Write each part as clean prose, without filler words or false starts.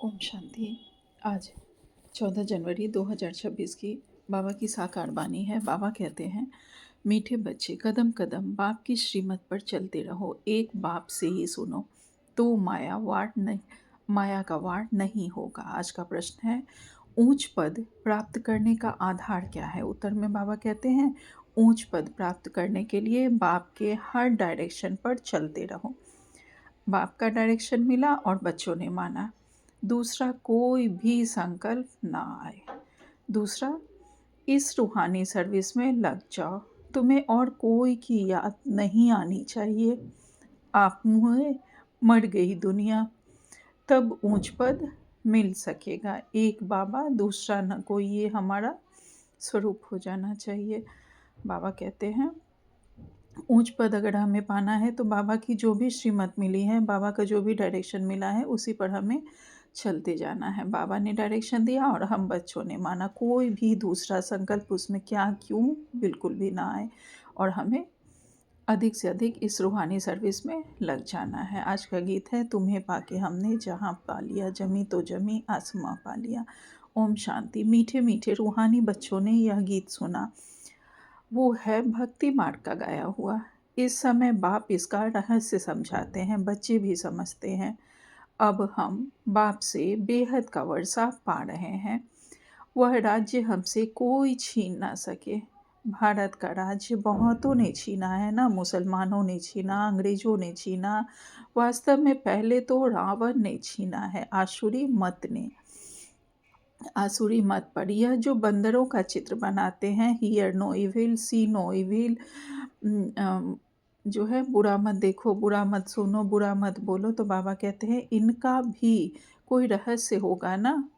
ओम शांति। आज 14 जनवरी 2026 की बाबा की साकार वाणी है। बाबा कहते हैं, मीठे बच्चे कदम कदम बाप की श्रीमत पर चलते रहो, एक बाप से ही सुनो तो माया का वार नहीं होगा। आज का प्रश्न है, ऊंच पद प्राप्त करने का आधार क्या है। उत्तर में बाबा कहते हैं, ऊंच पद प्राप्त करने के लिए बाप के हर डायरेक्शन पर चलते रहो। बाप का डायरेक्शन मिला और बच्चों ने माना। दूसरा कोई भी संकल्प ना आए। दूसरा, इस रूहानी सर्विस में लग जाओ, तुम्हें और कोई की याद नहीं आनी चाहिए। आप मुए मर गई दुनिया, तब ऊंच पद मिल सकेगा। एक बाबा दूसरा न कोई, ये हमारा स्वरूप हो जाना चाहिए। बाबा कहते हैं, ऊंच पद अगर हमें पाना है तो बाबा की जो भी श्रीमत मिली है, बाबा का जो भी डायरेक्शन मिला है, उसी पर हमें चलते जाना है। बाबा ने डायरेक्शन दिया और हम बच्चों ने माना। कोई भी दूसरा संकल्प उसमें क्या क्यों बिल्कुल भी ना आए और हमें अधिक से अधिक इस रूहानी सर्विस में लग जाना है। आज का गीत है, तुम्हें पाके हमने जहाँ पा लिया, जमी तो जमी आसमां पा लिया। ओम शांति। मीठे मीठे रूहानी बच्चों ने यह गीत सुना। वो है भक्ति मार्ग का गाया हुआ। इस समय बाप इसका रहस्य समझाते हैं, बच्चे भी समझते हैं। अब हम बाप से बेहद का वर्षा पा रहे हैं। वह राज्य हमसे कोई छीन ना सके। भारत का राज्य बहुतों ने छीना है ना, मुसलमानों ने छीना, अंग्रेजों ने छीना। वास्तव में पहले तो रावण ने छीना है, आसुरी मत पर। यह जो बंदरों का चित्र बनाते हैं, hear no evil, see no evil, जो है बुरा मत देखो, बुरा मत सुनो, बुरा मत बोलो, तो बाबा कहते हैं इनका भी कोई रहस्य होगा ना।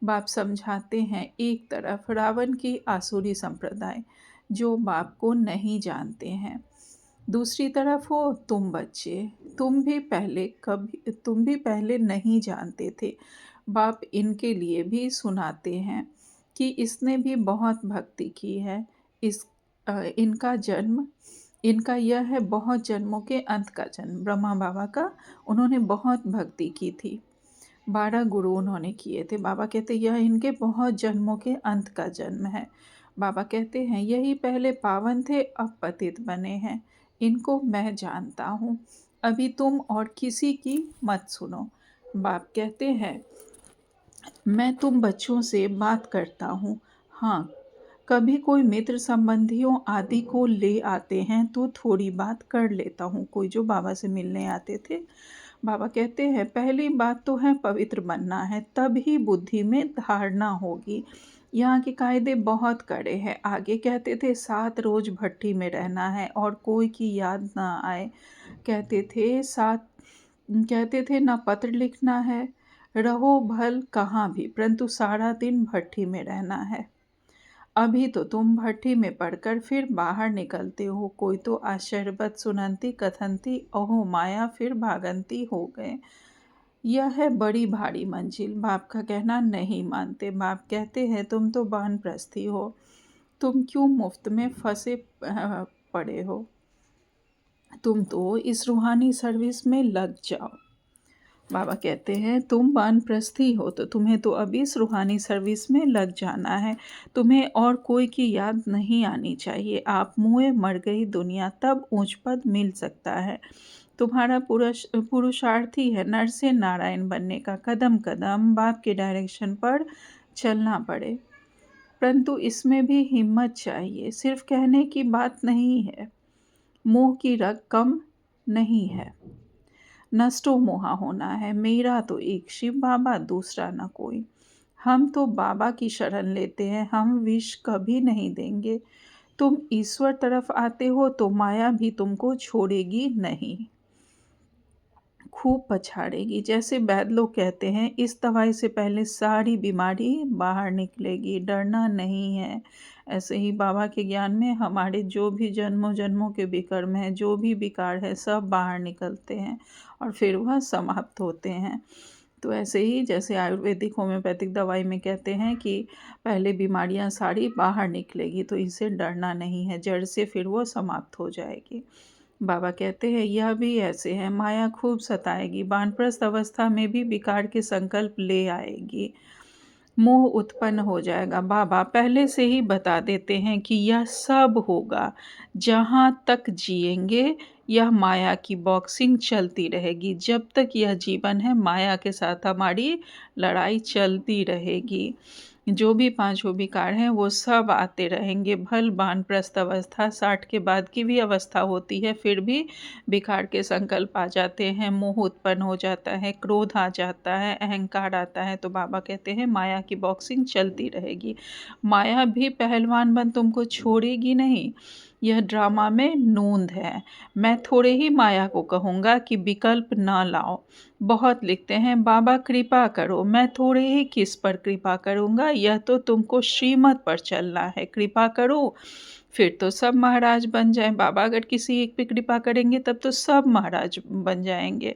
बाप समझाते हैं, एक तरफ रावण की आसुरी संप्रदाय जो बाप को नहीं जानते हैं, दूसरी तरफ हो तुम बच्चे, तुम भी पहले नहीं जानते थे। बाप इनके लिए भी सुनाते हैं कि इसने भी बहुत भक्ति की है। इनका यह है बहुत जन्मों के अंत का जन्म। ब्रह्मा बाबा का उन्होंने बहुत भक्ति की थी, 12 गुरु उन्होंने किए थे। बाबा कहते यह इनके बहुत जन्मों के अंत का जन्म है। बाबा कहते हैं यही पहले पावन थे, अब पतित बने हैं। इनको मैं जानता हूँ, अभी तुम और किसी की मत सुनो। बाप कहते हैं, मैं तुम बच्चों से बात करता हूँ। हाँ, कभी कोई मित्र संबंधियों आदि को ले आते हैं तो थोड़ी बात कर लेता हूँ। कोई जो बाबा से मिलने आते थे, बाबा कहते हैं पहली बात तो है पवित्र बनना है, तब ही बुद्धि में धारणा होगी। यहाँ के कायदे बहुत कड़े हैं। आगे कहते थे 7 रोज भट्टी में रहना है और कोई की याद ना आए। कहते थे ना पत्र लिखना है, रहो भल कहाँ भी, परंतु सारा दिन भट्टी में रहना है। अभी तो तुम भट्टी में पड़कर फिर बाहर निकलते हो। कोई तो आश्चर्यवत सुनंती कथनती ओहो माया फिर भागंती हो गए। यह है बड़ी भारी मंजिल। बाप का कहना नहीं मानते। बाप कहते हैं तुम तो वानप्रस्थी हो, तुम क्यों मुफ्त में फंसे पड़े हो, तुम तो इस रूहानी सर्विस में लग जाओ। बाबा कहते हैं तुम वानप्रस्थी हो तो तुम्हें तो अभी इस रूहानी सर्विस में लग जाना है। तुम्हें और कोई की याद नहीं आनी चाहिए। आप मुए मर गई दुनिया, तब ऊंच पद मिल सकता है। तुम्हारा पुरुषार्थ ही है नर से नारायण बनने का। कदम कदम बाप के डायरेक्शन पर चलना पड़े, परंतु इसमें भी हिम्मत चाहिए। सिर्फ कहने की बात नहीं है, मोह की रग कम नहीं है। नष्टो मोहा होना है। मेरा तो एक शिव बाबा, दूसरा न कोई। हम तो बाबा की शरण लेते हैं, हम विष कभी नहीं देंगे। तुम ईश्वर तरफ आते हो तो माया भी तुमको छोड़ेगी नहीं, खूब पछाड़ेगी। जैसे वैद लोग कहते हैं, इस दवाई से पहले सारी बीमारी बाहर निकलेगी, डरना नहीं है। ऐसे ही बाबा के ज्ञान में हमारे जो भी जन्मों जन्मों के विकर्म हैं, जो भी विकार है, सब बाहर निकलते हैं और फिर वह समाप्त होते हैं। तो ऐसे ही जैसे आयुर्वेदिक होम्योपैथिक दवाई में कहते हैं कि पहले बीमारियां सारी बाहर निकलेगी, तो इसे डरना नहीं है, जड़ से फिर वो समाप्त हो जाएगी। बाबा कहते हैं यह भी ऐसे है, माया खूब सताएगी, वानप्रस्थ अवस्था में भी विकार के संकल्प ले आएगी, मोह उत्पन्न हो जाएगा। बाबा पहले से ही बता देते हैं कि यह सब होगा। जहाँ तक जिएंगे यह माया की बॉक्सिंग चलती रहेगी। जब तक यह जीवन है माया के साथ हमारी लड़ाई चलती रहेगी। जो भी पांचों विकार हैं वो सब आते रहेंगे। भल वानप्रस्थ अवस्था 60 के बाद की भी अवस्था होती है, फिर भी विकार के संकल्प आ जाते हैं, मोह उत्पन्न हो जाता है, क्रोध आ जाता है, अहंकार आता है। तो बाबा कहते हैं माया की बॉक्सिंग चलती रहेगी। माया भी पहलवान बन तुमको छोड़ेगी नहीं। यह ड्रामा में नोंद है। मैं थोड़े ही माया को कहूँगा कि विकल्प ना लाओ। बहुत लिखते हैं बाबा कृपा करो, मैं थोड़े ही किस पर कृपा करूँगा, यह तो तुमको श्रीमत पर चलना है। कृपा करो फिर तो सब महाराज बन जाएं। बाबा अगर किसी एक पे कृपा करेंगे तब तो सब महाराज बन जाएंगे,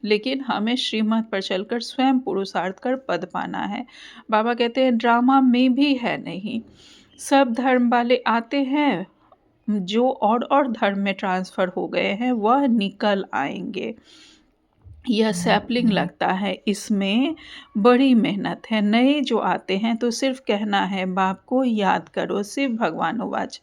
लेकिन हमें श्रीमत पर चलकर स्वयं पुरुषार्थ कर पद पाना है। बाबा कहते हैं ड्रामा में भी है नहीं। सब धर्म वाले आते हैं, जो और धर्म में ट्रांसफ़र हो गए हैं वह निकल आएंगे। यह सैपलिंग लगता है, इसमें बड़ी मेहनत है। नए जो आते हैं तो सिर्फ कहना है बाप को याद करो। शिव भगवानुवाच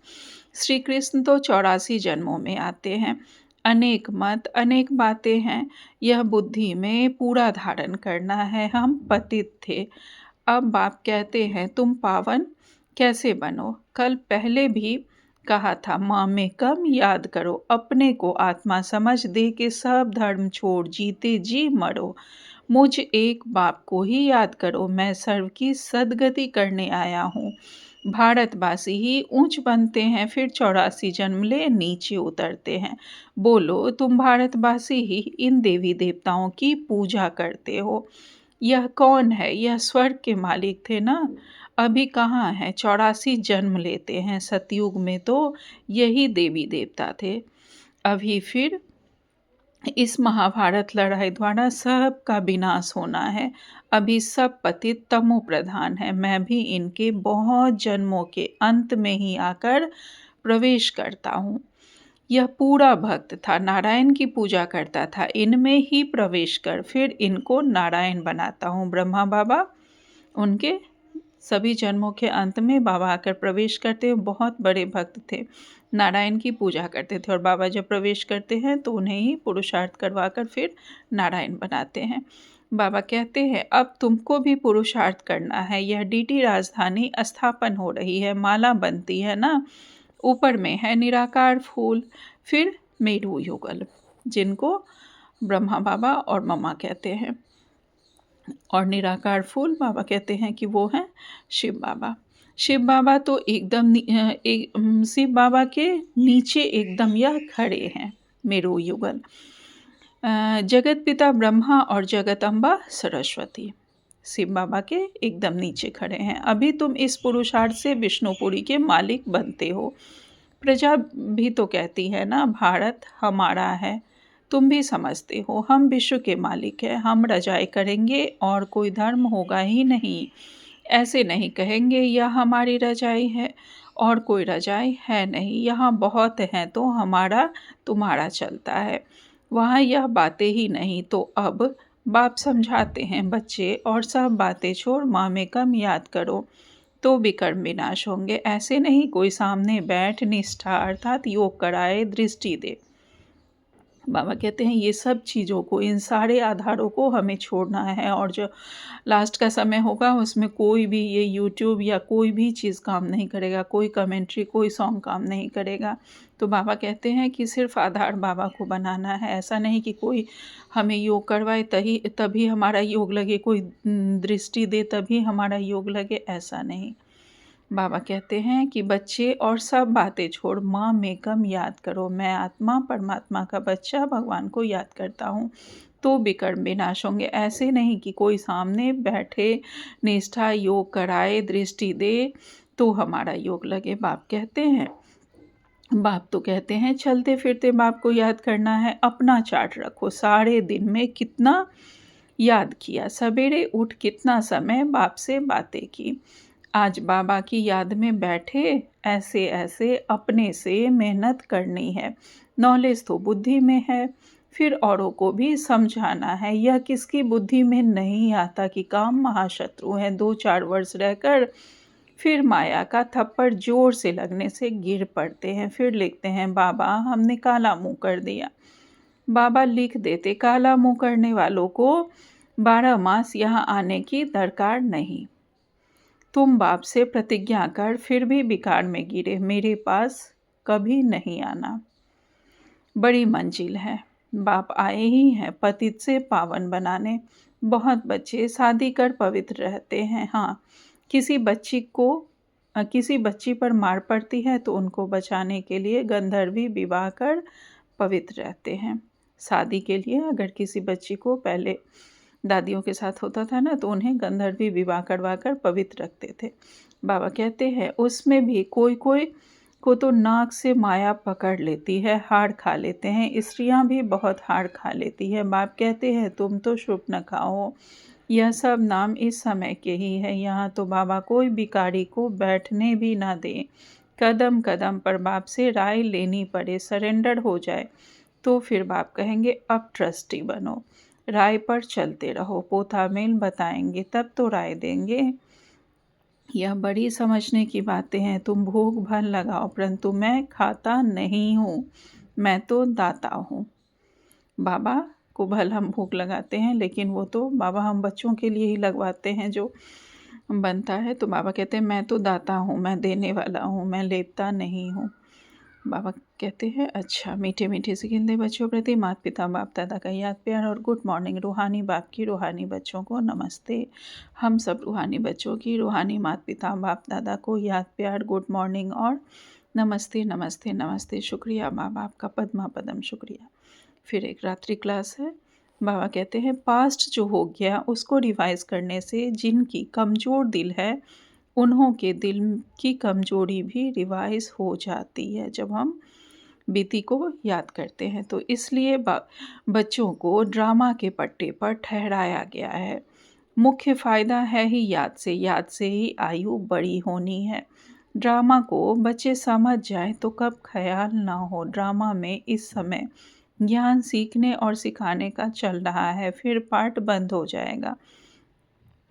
श्री कृष्ण तो 84 जन्मों में आते हैं। अनेक मत अनेक बातें हैं, यह बुद्धि में पूरा धारण करना है। हम पतित थे, अब बाप कहते हैं तुम पावन कैसे बनो। कल पहले भी कहा था माँ में कम याद करो, अपने को आत्मा समझ दे के सब धर्म छोड़ जीते जी मरो। मुझ एक बाप को ही याद करो, मैं सर्व की सदगति करने आया हूँ। भारतवासी ही ऊंच बनते हैं, फिर 84 जन्म ले नीचे उतरते हैं। बोलो तुम भारतवासी ही इन देवी देवताओं की पूजा करते हो। यह कौन है? यह स्वर्ग के मालिक थे ना, अभी कहाँ हैं? 84 जन्म लेते हैं। सतयुग में तो यही देवी देवता थे। अभी फिर इस महाभारत लड़ाई द्वारा सबका विनाश होना है। अभी सब पतित तमो प्रधान है। मैं भी इनके बहुत जन्मों के अंत में ही आकर प्रवेश करता हूँ। यह पूरा भक्त था, नारायण की पूजा करता था। इनमें ही प्रवेश कर फिर इनको नारायण बनाता हूँ। ब्रह्मा बाबा उनके सभी जन्मों के अंत में बाबा आकर प्रवेश करते हैं। बहुत बड़े भक्त थे, नारायण की पूजा करते थे, और बाबा जब प्रवेश करते हैं तो उन्हें ही पुरुषार्थ करवाकर फिर नारायण बनाते हैं। बाबा कहते हैं अब तुमको भी पुरुषार्थ करना है। यह डीटी राजधानी स्थापन हो रही है, माला बनती है ना, ऊपर में है निराकार फूल, फिर मेरू युगल, जिनको ब्रह्मा बाबा और मम्मा कहते हैं, और निराकार फूल बाबा कहते हैं कि वो हैं शिव बाबा। शिव बाबा तो एकदम शिव बाबा के नीचे एकदम यह खड़े हैं मेरू युगल। जगत पिता ब्रह्मा और जगत अम्बा सरस्वती शिव बाबा के एकदम नीचे खड़े हैं। अभी तुम इस पुरुषार्थ से विष्णुपुरी के मालिक बनते हो। प्रजा भी तो कहती है ना भारत हमारा है, तुम भी समझते हो हम विश्व के मालिक हैं, हम रजाई करेंगे और कोई धर्म होगा ही नहीं। ऐसे नहीं कहेंगे यह हमारी रजाई है और कोई रजाई है नहीं, यहाँ बहुत हैं तो हमारा तुम्हारा चलता है, वहाँ यह बातें ही नहीं। तो अब बाप समझाते हैं बच्चे और सब बातें छोड़ माँ में कम याद करो तो विकर्म विनाश होंगे। ऐसे नहीं कोई सामने बैठ निष्ठा अर्थात योग कराए, दृष्टि दे। बाबा कहते हैं ये सब चीज़ों को, इन सारे आधारों को हमें छोड़ना है, और जो लास्ट का समय होगा उसमें कोई भी ये यूट्यूब या कोई भी चीज़ काम नहीं करेगा, कोई कमेंट्री कोई सॉन्ग काम नहीं करेगा। तो बाबा कहते हैं कि सिर्फ आधार बाबा को बनाना है। ऐसा नहीं कि कोई हमें योग करवाए तभी हमारा योग लगे, कोई दृष्टि दे तभी हमारा योग लगे, ऐसा नहीं। बाबा कहते हैं कि बच्चे और सब बातें छोड़ माँ में कम याद करो। मैं आत्मा परमात्मा का बच्चा भगवान को याद करता हूँ तो विकर्म विनाश होंगे। ऐसे नहीं कि कोई सामने बैठे निष्ठा योग कराए, दृष्टि दे तो हमारा योग लगे। बाप तो कहते हैं चलते फिरते बाप को याद करना है। अपना चार्ट रखो, सारे दिन में कितना याद किया, सवेरे उठ कितना समय बाप से बातें की। आज बाबा की याद में बैठे, ऐसे ऐसे अपने से मेहनत करनी है। नॉलेज तो बुद्धि में है, फिर औरों को भी समझाना है। यह किसकी बुद्धि में नहीं आता कि काम महाशत्रु है। 2-4 वर्ष रहकर फिर माया का थप्पड़ जोर से लगने से गिर पड़ते हैं। फिर लिखते हैं, बाबा हमने काला मुंह कर दिया। बाबा लिख देते, काला मुंह करने वालों को 12 मास यहाँ आने की दरकार नहीं। तुम बाप से प्रतिज्ञा कर फिर भी बिगाड़ में गिरे, मेरे पास कभी नहीं आना। बड़ी मंजिल है, बाप आए ही हैं पतित से पावन बनाने। बहुत बच्चे शादी कर पवित्र रहते हैं। हाँ, किसी बच्ची पर मार पड़ती है तो उनको बचाने के लिए गंधर्वी विवाह कर पवित्र रहते हैं। शादी के लिए अगर किसी बच्ची को पहले दादियों के साथ होता था ना, तो उन्हें गंधर्वी विवाह करवा कर पवित्र रखते थे। बाबा कहते हैं उसमें भी कोई कोई को तो नाक से माया पकड़ लेती है, हाड़ खा लेते हैं। स्त्रियां भी बहुत हाड़ खा लेती है। बाप कहते हैं तुम तो शुभ न खाओ, यह सब नाम इस समय के ही है। यहाँ तो बाबा कोई भिखारी को बैठने भी ना दे। कदम कदम पर बाप से राय लेनी पड़े, सरेंडर हो जाए तो फिर बाप कहेंगे अब ट्रस्टी बनो। राय पर चलते रहो, पोथा मेल बताएंगे तब तो राय देंगे। यह बड़ी समझने की बातें हैं। तुम भोग भल लगाओ, परंतु मैं खाता नहीं हूँ, मैं तो दाता हूँ। बाबा को भल हम भोग लगाते हैं, लेकिन वो तो बाबा हम बच्चों के लिए ही लगवाते हैं जो बनता है। तो बाबा कहते हैं मैं तो दाता हूँ, मैं देने वाला हूँ, मैं लेता नहीं हूँ। बाबा कहते हैं अच्छा। मीठे मीठे से गिनते बच्चों प्रति माता पिता बाप दादा का याद प्यार और गुड मॉर्निंग। रूहानी बाप की रूहानी बच्चों को नमस्ते। हम सब रूहानी बच्चों की रूहानी माता पिता बाप दादा को याद प्यार, गुड मॉर्निंग और नमस्ते नमस्ते नमस्ते। शुक्रिया माँ बाप का पद्मा पदम शुक्रिया। फिर एक रात्रि क्लास है। बाबा कहते हैं पास्ट जो हो गया उसको रिवाइज करने से जिनकी कमज़ोर दिल है उन्हों के दिल की कमजोरी भी रिवाइज हो जाती है जब हम बीती को याद करते हैं। तो इसलिए बच्चों को ड्रामा के पट्टे पर ठहराया गया है। मुख्य फ़ायदा है ही याद से ही आयु बड़ी होनी है। ड्रामा को बच्चे समझ जाए तो कब ख्याल ना हो। ड्रामा में इस समय ज्ञान सीखने और सिखाने का चल रहा है, फिर पाठ बंद हो जाएगा।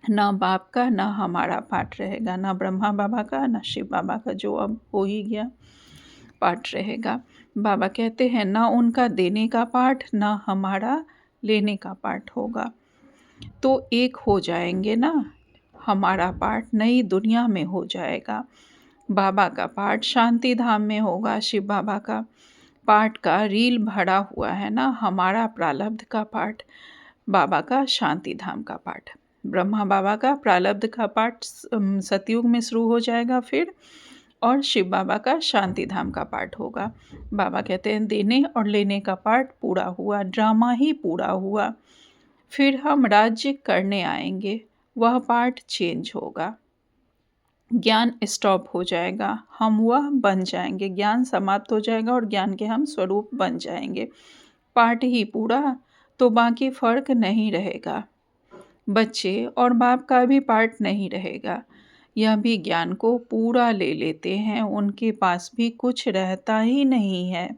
ना बाप का ना हमारा पाठ रहेगा, ना ब्रह्मा बाबा का ना शिव बाबा का, जो अब हो ही गया, पाठ रहेगा। बाबा कहते हैं ना उनका देने का पाठ ना हमारा लेने का पाठ होगा। तो एक हो जाएंगे ना, हमारा पाठ नई दुनिया में हो जाएगा। बाबा का पाठ शांति धाम में होगा। शिव बाबा का पाठ का रील भरा हुआ है ना, हमारा प्रारब्ध का पाठ, बाबा का शांति धाम का पाठ। ब्रह्मा बाबा का प्रारब्ध का पाठ सतयुग में शुरू हो जाएगा फिर, और शिव बाबा का शांति धाम का पाठ होगा। बाबा कहते हैं देने और लेने का पाठ पूरा हुआ, ड्रामा ही पूरा हुआ। फिर हम राज्य करने आएंगे, वह पाठ चेंज होगा। ज्ञान स्टॉप हो जाएगा, हम वह बन जाएंगे। ज्ञान समाप्त हो जाएगा और ज्ञान के हम स्वरूप बन जाएंगे। पाठ ही पूरा तो बाकी फर्क नहीं रहेगा। बच्चे और बाप का भी पाठ नहीं रहेगा। यह भी ज्ञान को पूरा ले लेते हैं, उनके पास भी कुछ रहता ही नहीं है।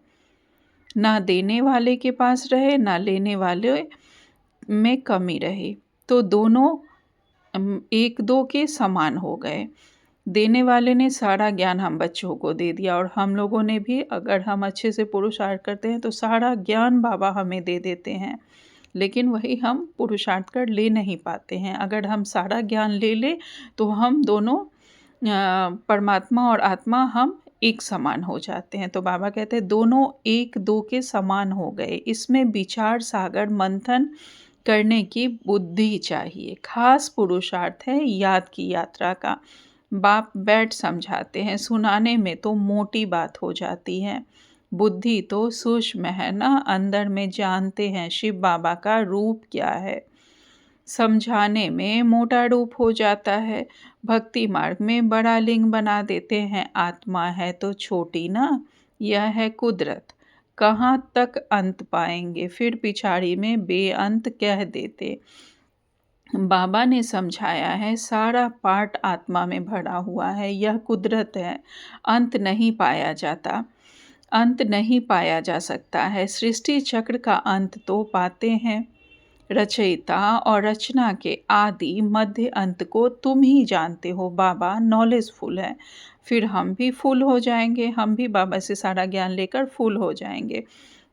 ना देने वाले के पास रहे ना लेने वाले में कमी रहे, तो दोनों एक दो के समान हो गए। देने वाले ने सारा ज्ञान हम बच्चों को दे दिया, और हम लोगों ने भी अगर हम अच्छे से पुरुषार्थ करते हैं तो सारा ज्ञान बाबा हमें दे देते हैं। लेकिन वही हम पुरुषार्थ कर ले नहीं पाते हैं। अगर हम सारा ज्ञान ले ले तो हम दोनों परमात्मा और आत्मा हम एक समान हो जाते हैं। तो बाबा कहते हैं दोनों एक दो के समान हो गए। इसमें विचार सागर मंथन करने की बुद्धि चाहिए। खास पुरुषार्थ है याद की यात्रा का। बाप बैठ समझाते हैं, सुनाने में तो मोटी बात हो जाती है, बुद्धि तो सूक्ष्म है ना, अंदर में जानते हैं शिव बाबा का रूप क्या है। समझाने में मोटा रूप हो जाता है, भक्ति मार्ग में बड़ा लिंग बना देते हैं। आत्मा है तो छोटी ना, यह है कुदरत, कहाँ तक अंत पाएंगे, फिर पिछाड़ी में बेअंत कह देते। बाबा ने समझाया है सारा पाठ आत्मा में भरा हुआ है, यह कुदरत है, अंत नहीं पाया जाता। अंत नहीं पाया जा सकता है। सृष्टि चक्र का अंत तो पाते हैं रचयिता और रचना के आदि मध्य अंत को तुम ही जानते हो। बाबा नॉलेजफुल है, फिर हम भी फुल हो जाएंगे। हम भी बाबा से सारा ज्ञान लेकर फुल हो जाएंगे।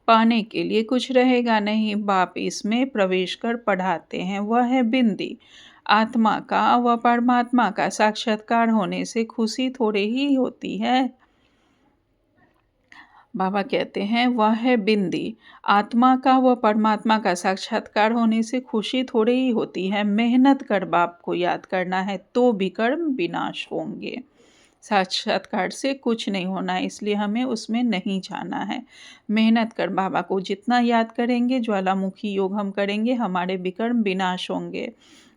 पाने के लिए कुछ रहेगा नहीं। बाप इसमें प्रवेश कर पढ़ाते हैं। वह है बिंदी। आत्मा का व परमात्मा का साक्षात्कार होने से खुशी थोड़ी ही होती है। बाबा कहते हैं वह है बिंदी। आत्मा का व परमात्मा का साक्षात्कार होने से खुशी थोड़ी ही होती है। मेहनत कर बाप को याद करना है तो विकर्म विनाश होंगे। साक्षात्कार से कुछ नहीं होना है, इसलिए हमें उसमें नहीं जाना है। मेहनत कर बाबा को जितना याद करेंगे, ज्वालामुखी योग हम करेंगे, हमारे विकर्म विनाश होंगे।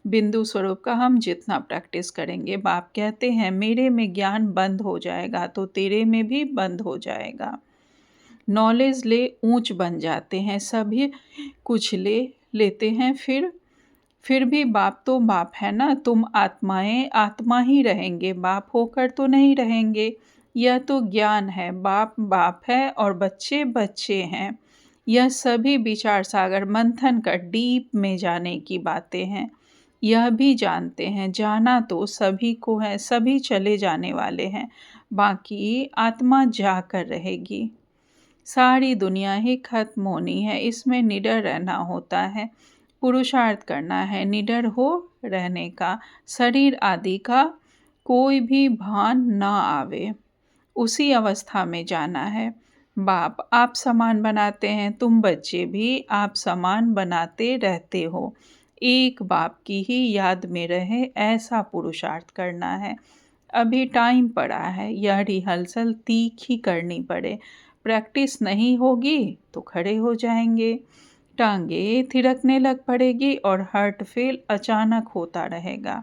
बिंदु स्वरूप का हम जितना प्रैक्टिस करेंगे। बाप कहते हैं मेरे में ज्ञान बंद हो जाएगा तो तेरे में भी बंद हो जाएगा। नॉलेज ले ऊंच बन जाते हैं, सभी कुछ ले लेते हैं, फिर भी बाप तो बाप है ना। तुम आत्माएं आत्मा ही रहेंगे, बाप होकर तो नहीं रहेंगे। यह तो ज्ञान है। बाप बाप है और बच्चे बच्चे हैं। यह सभी विचार सागर मंथन कर डीप में जाने की बातें हैं। यह भी जानते हैं जाना तो सभी को है, सभी चले जाने वाले हैं, बाकी आत्मा जाकर रहेगी। सारी दुनिया ही खत्म होनी है, इसमें निडर रहना होता है। पुरुषार्थ करना है निडर हो रहने का। शरीर आदि का कोई भी भान ना आवे, उसी अवस्था में जाना है। बाप आप समान बनाते हैं, तुम बच्चे भी आप समान बनाते रहते हो। एक बाप की ही याद में रहे ऐसा पुरुषार्थ करना है। अभी टाइम पड़ा है, यह रिहर्सल तीखी करनी पड़े। प्रैक्टिस नहीं होगी तो खड़े हो जाएंगे, टांगे थिरकने लग पड़ेगी और हार्ट फेल अचानक होता रहेगा।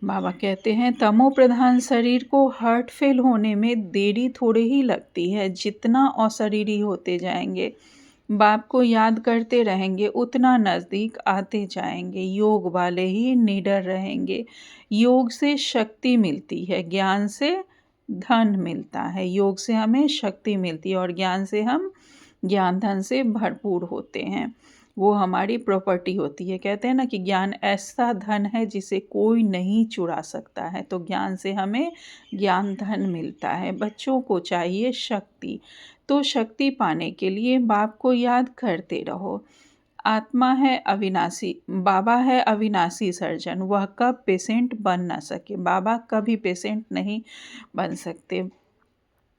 बाबा कहते हैं तमो प्रधान शरीर को हार्ट फेल होने में देरी थोड़ी ही लगती है। जितना अशरीरी होते जाएंगे, बाप को याद करते रहेंगे, उतना नज़दीक आते जाएंगे। योग वाले ही निडर रहेंगे। योग से शक्ति मिलती है, ज्ञान से धन मिलता है। योग से हमें शक्ति मिलती है और ज्ञान से हम ज्ञान धन से भरपूर होते हैं। वो हमारी प्रॉपर्टी होती है। कहते हैं ना कि ज्ञान ऐसा धन है जिसे कोई नहीं चुरा सकता है। तो ज्ञान से हमें ज्ञान धन मिलता है। बच्चों को चाहिए शक्ति, तो शक्ति पाने के लिए बाप को याद करते रहो। आत्मा है अविनाशी, बाबा है अविनाशी सर्जन। वह कब पेशेंट बन ना सके, बाबा कभी पेशेंट नहीं बन सकते।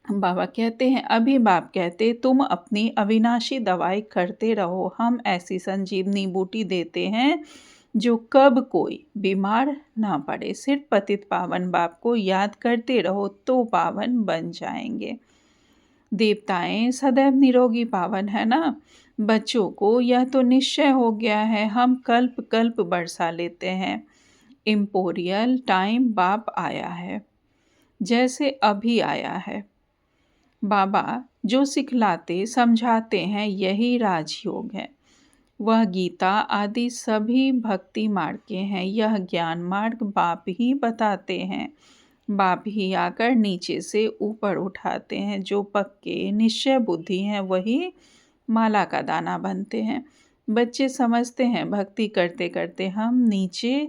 बाबा कहते हैं अभी बाप कहते तुम अपनी अविनाशी दवाई करते रहो। हम ऐसी संजीवनी बूटी देते हैं जो कब कोई बीमार ना पड़े। सिर्फ पतित पावन बाप को याद करते रहो तो पावन बन जाएंगे। देवताएं सदैव निरोगी पावन है ना। बच्चों को यह तो निश्चय हो गया है, हम कल्प कल्प बरसा लेते हैं। इम्पोरियल टाइम बाप आया है, जैसे अभी आया है। बाबा जो सिखलाते समझाते हैं यही राजयोग है। वह गीता आदि सभी भक्ति मार्ग के हैं। यह ज्ञान मार्ग बाप ही बताते हैं। बाप ही आकर नीचे से ऊपर उठाते हैं। जो पक्के निश्चय बुद्धि हैं वही माला का दाना बनते हैं। बच्चे समझते हैं भक्ति करते करते हम नीचे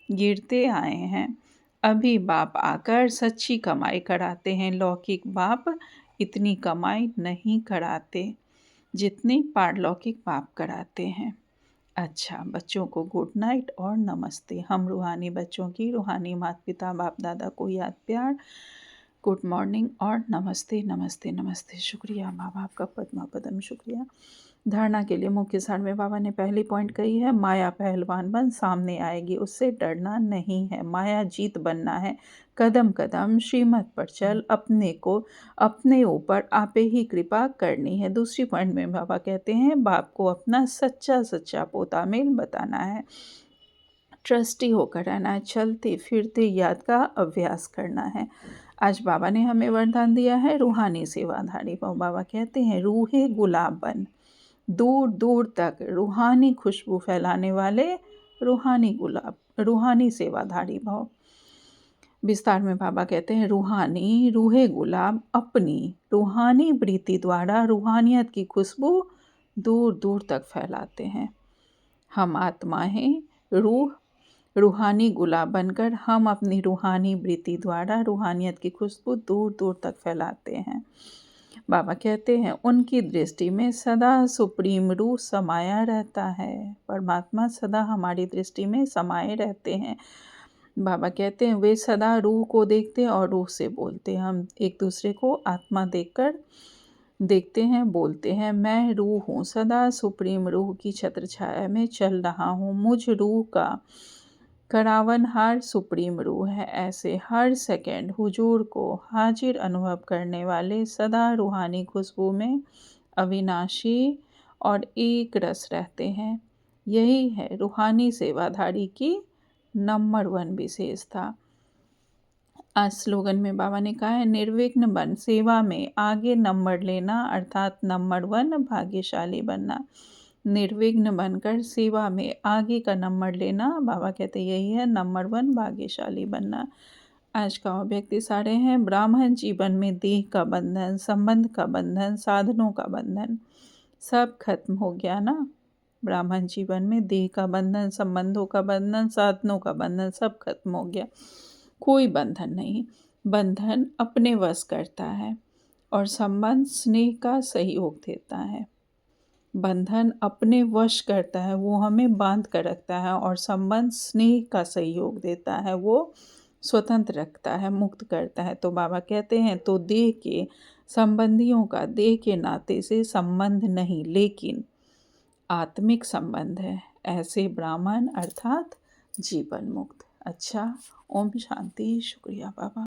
गिरते आए हैं। अभी बाप आकर सच्ची कमाई कराते हैं। लौकिक बाप इतनी कमाई नहीं कराते जितनी पारलौकिक बाप कराते हैं। अच्छा, बच्चों को गुड नाइट और नमस्ते। हम रूहानी बच्चों की रूहानी माता पिता बाप दादा को याद प्यार, गुड मॉर्निंग और नमस्ते नमस्ते नमस्ते। शुक्रिया बाबा आपका पद्मा पदम शुक्रिया। धारणा के लिए मुख्य सार में बाबा ने पहली पॉइंट कही है, माया पहलवान बन सामने आएगी, उससे डरना नहीं है। माया जीत बनना है। कदम कदम श्रीमत पर चल, अपने को अपने ऊपर आपे ही कृपा करनी है। दूसरी पॉइंट में बाबा कहते हैं बाप को अपना सच्चा सच्चा पोता मेल बताना है। ट्रस्टी होकर रहना है। चलते फिरते याद का अभ्यास करना है। आज बाबा ने हमें वरदान दिया है रूहानी सेवाधारी। बाबा कहते हैं रूहे गुलाब बन, दूर दूर तक रूहानी खुशबू फैलाने वाले रूहानी गुलाब, रूहानी सेवाधारी भाव। विस्तार में बाबा कहते हैं, रूहानी रूहे गुलाब अपनी रूहानी प्रीति द्वारा रूहानियत की खुशबू दूर दूर तक फैलाते हैं। हम आत्मा हैं, रूहानी गुलाब बनकर हम अपनी रूहानी प्रीति द्वारा रूहानियत की खुशबू दूर दूर तक फैलाते हैं। बाबा कहते हैं, उनकी दृष्टि में सदा सुप्रीम रूह समाया रहता है। परमात्मा सदा हमारी दृष्टि में समाये रहते हैं। बाबा कहते हैं, वे सदा रूह को देखते और रूह से बोलते। हम एक दूसरे को आत्मा देखकर देखते हैं, बोलते हैं। मैं रूह हूँ, सदा सुप्रीम रूह की छत्र छाया में चल रहा हूँ। मुझ रूह का करावनहार सुप्रीम रूह है। ऐसे हर सेकंड हुजूर को हाजिर अनुभव करने वाले सदा रूहानी खुशबू में अविनाशी और एक रस रहते हैं। यही है रूहानी सेवाधारी की नंबर 1 विशेषता। आज स्लोगन में बाबा ने कहा है, निर्विघ्न बन सेवा में आगे नंबर लेना, अर्थात नंबर 1 भाग्यशाली बनना। निर्विघ्न बनकर सेवा में आगे का नंबर लेना, बाबा कहते यही है नंबर 1 भाग्यशाली बनना। आज का व्यक्ति सारे हैं, ब्राह्मण जीवन में देह का बंधन, संबंध का बंधन, साधनों का बंधन सब खत्म हो गया ना। ब्राह्मण जीवन में देह का बंधन, संबंधों का बंधन, साधनों का बंधन सब खत्म हो गया। कोई बंधन नहीं। बंधन अपने वश करता है और संबंध स्नेह का सहयोग देता है। बंधन अपने वश करता है, वो हमें बांध कर रखता है, और संबंध स्नेह का सहयोग देता है, वो स्वतंत्र रखता है, मुक्त करता है। तो बाबा कहते हैं, तो देह के संबंधियों का देह के नाते से संबंध नहीं, लेकिन आत्मिक संबंध है। ऐसे ब्राह्मण अर्थात जीवन मुक्त। अच्छा, ओम शांति। शुक्रिया बाबा।